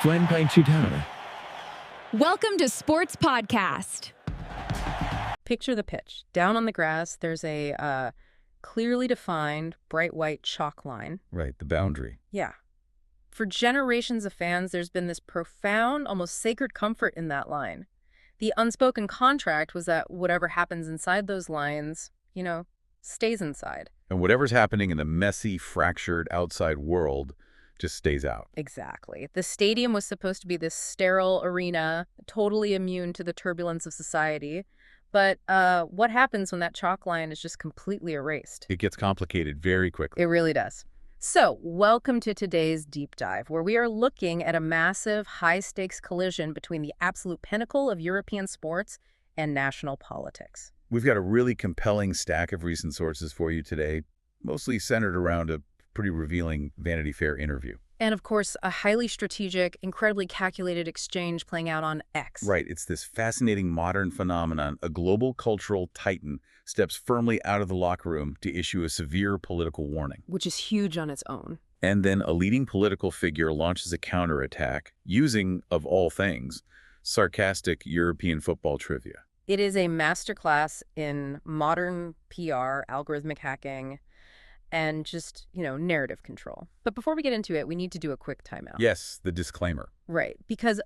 Welcome to Sports Podcast. Picture the pitch. Down on the grass, there's a clearly defined, bright white chalk line. Right, the boundary. Yeah. For generations of fans, there's been this profound, almost sacred comfort in that line. The unspoken contract was that whatever happens inside those lines, stays inside. And whatever's happening in the messy, fractured outside world just stays out. Exactly. The stadium was supposed to be this sterile arena, totally immune to the turbulence of society. But what happens when that chalk line is just completely erased? It gets complicated very quickly. It really does. So, welcome to today's deep dive, where we are looking at a massive, high-stakes collision between the absolute pinnacle of European sports and national politics. We've got a really compelling stack of recent sources for you today, mostly centered around a pretty revealing Vanity Fair interview. And of course, a highly strategic, incredibly calculated exchange playing out on X. Right, it's this fascinating modern phenomenon. A global cultural titan steps firmly out of the locker room to issue a severe political warning. Which is huge on its own. And then a leading political figure launches a counterattack using, of all things, sarcastic European football trivia. It is a masterclass in modern PR, algorithmic hacking, and just, narrative control. But before we get into it, we need to do a quick timeout. Yes, the disclaimer. Right, because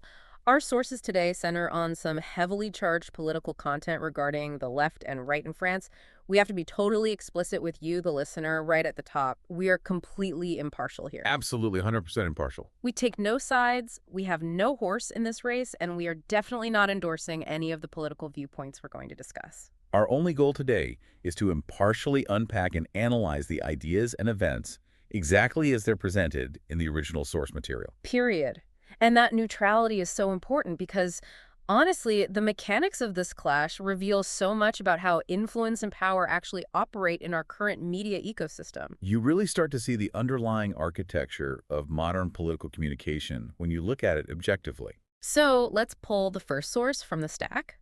our sources today center on some heavily charged political content regarding the left and right in France. We have to be totally explicit with you, the listener, right at the top. We are completely impartial here. Absolutely, 100% impartial. We take no sides, we have no horse in this race, and we are definitely not endorsing any of the political viewpoints we're going to discuss. Our only goal today is to impartially unpack and analyze the ideas and events exactly as they're presented in the original source material. Period. And that neutrality is so important because, honestly, the mechanics of this clash reveal so much about how influence and power actually operate in our current media ecosystem. You really start to see the underlying architecture of modern political communication when you look at it objectively. So let's pull the first source from the stack.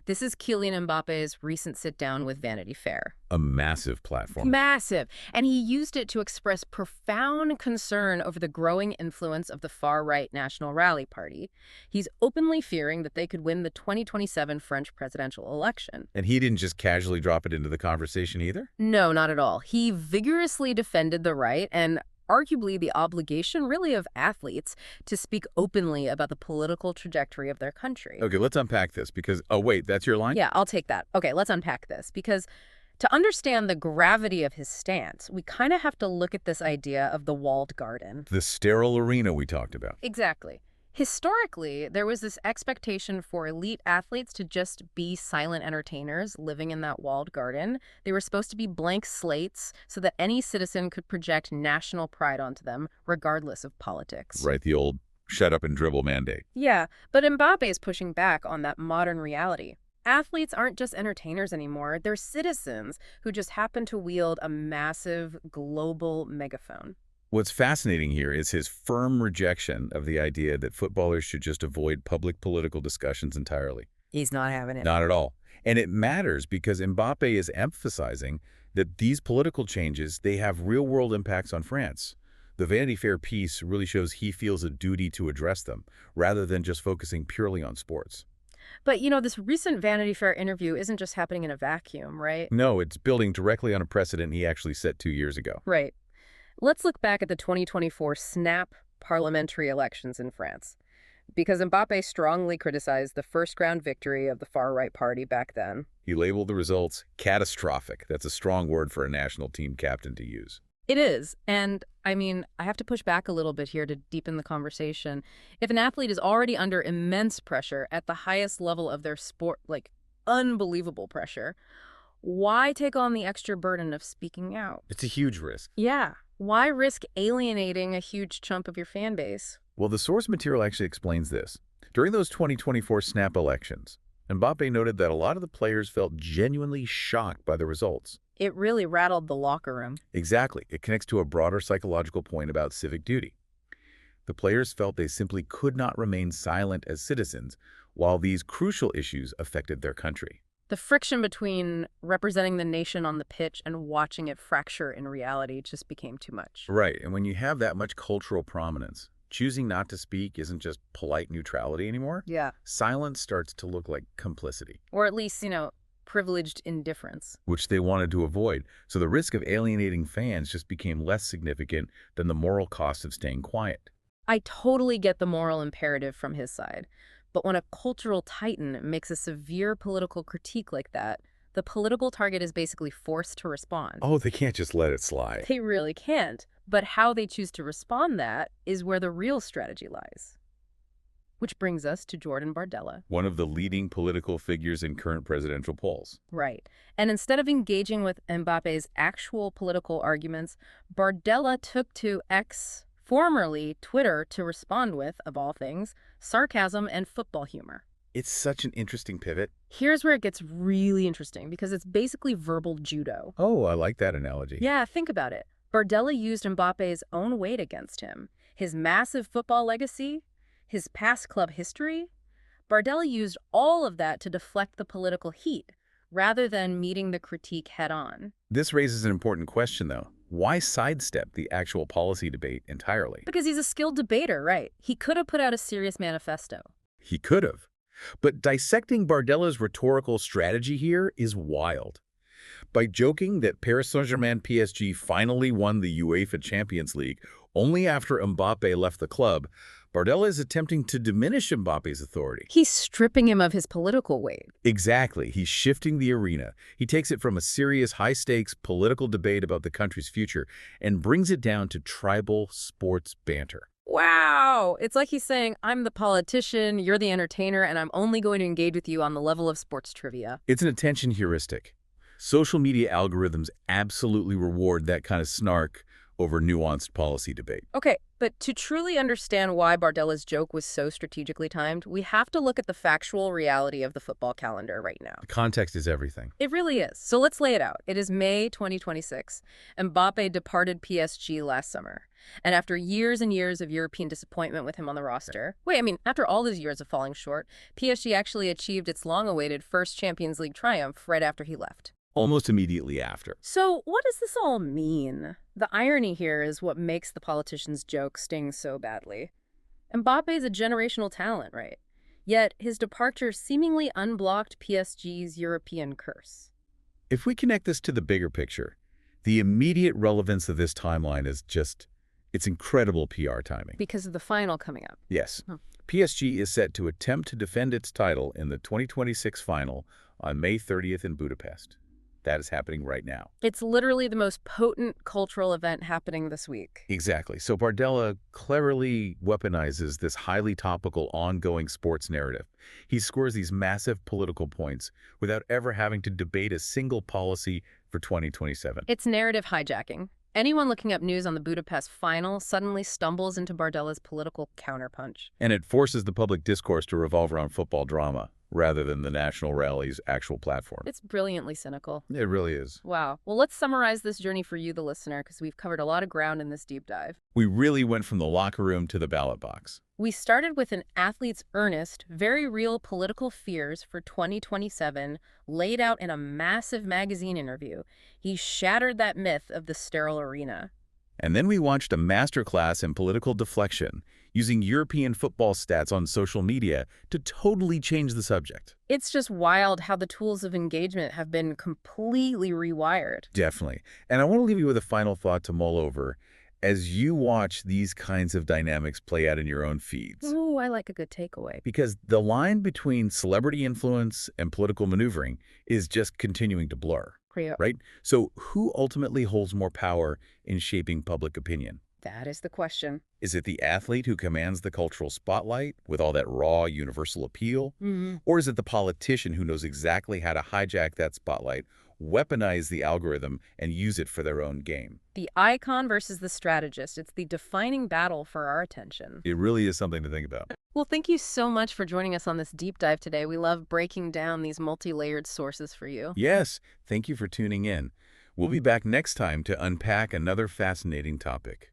This is Kylian Mbappe's recent sit-down with Vanity Fair. A massive platform. Massive. And he used it to express profound concern over the growing influence of the far-right National Rally Party. He's openly fearing that they could win the 2027 French presidential election. And he didn't just casually drop it into the conversation either? No, not at all. He vigorously defended the right and arguably the obligation, really, of athletes to speak openly about the political trajectory of their country. Okay, let's unpack this because, oh, wait, that's your line? Yeah, I'll take that. Okay, let's unpack this because to understand the gravity of his stance, we kind of have to look at this idea of the walled garden. The sterile arena we talked about. Exactly. Historically, there was this expectation for elite athletes to just be silent entertainers living in that walled garden. They were supposed to be blank slates so that any citizen could project national pride onto them, regardless of politics. Right, the old shut up and dribble mandate. Yeah, but Mbappé is pushing back on that modern reality. Athletes aren't just entertainers anymore. They're citizens who just happen to wield a massive global megaphone. What's fascinating here is his firm rejection of the idea that footballers should just avoid public political discussions entirely. He's not having it. Not at all. And it matters because Mbappé is emphasizing that these political changes, they have real-world impacts on France. The Vanity Fair piece really shows he feels a duty to address them, rather than just focusing purely on sports. But, this recent Vanity Fair interview isn't just happening in a vacuum, right? No, it's building directly on a precedent he actually set 2 years ago. Right. Let's look back at the 2024 snap parliamentary elections in France, because Mbappé strongly criticized the first-round victory of the far-right party back then. He labeled the results catastrophic. That's a strong word for a national team captain to use. It is. And, I have to push back a little bit here to deepen the conversation. If an athlete is already under immense pressure at the highest level of their sport, like unbelievable pressure, why take on the extra burden of speaking out? It's a huge risk. Yeah. Why risk alienating a huge chunk of your fan base? Well, the source material actually explains this. During those 2024 snap elections, Mbappé noted that a lot of the players felt genuinely shocked by the results. It really rattled the locker room. Exactly. It connects to a broader psychological point about civic duty. The players felt they simply could not remain silent as citizens while these crucial issues affected their country. The friction between representing the nation on the pitch and watching it fracture in reality just became too much. Right. And when you have that much cultural prominence, Choosing not to speak isn't just polite neutrality anymore. Yeah. Silence starts to look like complicity, Or at least, privileged indifference. which they wanted to avoid. So the risk of alienating fans just became less significant than the moral cost of staying quiet. I totally get the moral imperative from his side. But when a cultural titan makes a severe political critique like that, the political target is basically forced to respond. Oh, they can't just let it slide. They really can't. But how they choose to respond that is where the real strategy lies. Which brings us to Jordan Bardella. One of the leading political figures in current presidential polls. Right. And instead of engaging with Mbappe's actual political arguments, Bardella took to X, formerly Twitter, to respond with, of all things, sarcasm and football humor. It's such an interesting pivot. Here's where it gets really interesting, because it's basically verbal judo. Oh, I like that analogy. Yeah, think about it. Bardella used Mbappe's own weight against him. His massive football legacy, his past club history. Bardella used all of that to deflect the political heat, rather than meeting the critique head-on. This raises an important question, though. Why sidestep the actual policy debate entirely? Because he's a skilled debater, right? He could have put out a serious manifesto. He could have. But dissecting Bardella's rhetorical strategy here is wild. By joking that Paris Saint-Germain PSG finally won the UEFA Champions League only after Mbappé left the club, Bardella is attempting to diminish Mbappe's authority. He's stripping him of his political weight. Exactly. He's shifting the arena. He takes it from a serious, high-stakes political debate about the country's future and brings it down to tribal sports banter. Wow! It's like he's saying, I'm the politician, you're the entertainer, and I'm only going to engage with you on the level of sports trivia. It's an attention heuristic. Social media algorithms absolutely reward that kind of snark over nuanced policy debate. Okay, but to truly understand why Bardella's joke was so strategically timed, we have to look at the factual reality of the football calendar right now. The context is everything. It really is. So let's lay it out. It is May 2026. Mbappé departed PSG last summer. And after years and years of European disappointment with him on the roster, after all those years of falling short, PSG actually achieved its long-awaited first Champions League triumph right after he left. Almost immediately after. So what does this all mean? The irony here is what makes the politician's joke sting so badly. Mbappé is a generational talent, right? Yet his departure seemingly unblocked PSG's European curse. If we connect this to the bigger picture, the immediate relevance of this timeline is just, it's incredible PR timing. Because of the final coming up. Yes. Huh. PSG is set to attempt to defend its title in the 2026 final on May 30th in Budapest. That is happening right now. It's literally the most potent cultural event happening this week. Exactly. So Bardella cleverly weaponizes this highly topical, ongoing sports narrative. He scores these massive political points without ever having to debate a single policy for 2027. It's narrative hijacking. Anyone looking up news on the Budapest final suddenly stumbles into Bardella's political counterpunch. And it forces the public discourse to revolve around football drama rather than the national rally's actual platform. It's brilliantly cynical. It really is. Wow. Well, let's summarize this journey for you, the listener, because we've covered a lot of ground in this deep dive. We really went from the locker room to the ballot box. We started with an athlete's earnest, very real political fears for 2027 laid out in a massive magazine interview. He shattered that myth of the sterile arena. And then we watched a masterclass in political deflection, using European football stats on social media to totally change the subject. It's just wild how the tools of engagement have been completely rewired. Definitely. And I want to leave you with a final thought to mull over as you watch these kinds of dynamics play out in your own feeds. Ooh, I like a good takeaway. Because the line between celebrity influence and political maneuvering is just continuing to blur, right? So who ultimately holds more power in shaping public opinion? That is the question. Is it the athlete who commands the cultural spotlight with all that raw, universal appeal? Mm-hmm. Or is it the politician who knows exactly how to hijack that spotlight, weaponize the algorithm, and use it for their own game? The icon versus the strategist. It's the defining battle for our attention. It really is something to think about. Well, thank you so much for joining us on this deep dive today. We love breaking down these multi-layered sources for you. Yes, thank you for tuning in. We'll be back next time to unpack another fascinating topic.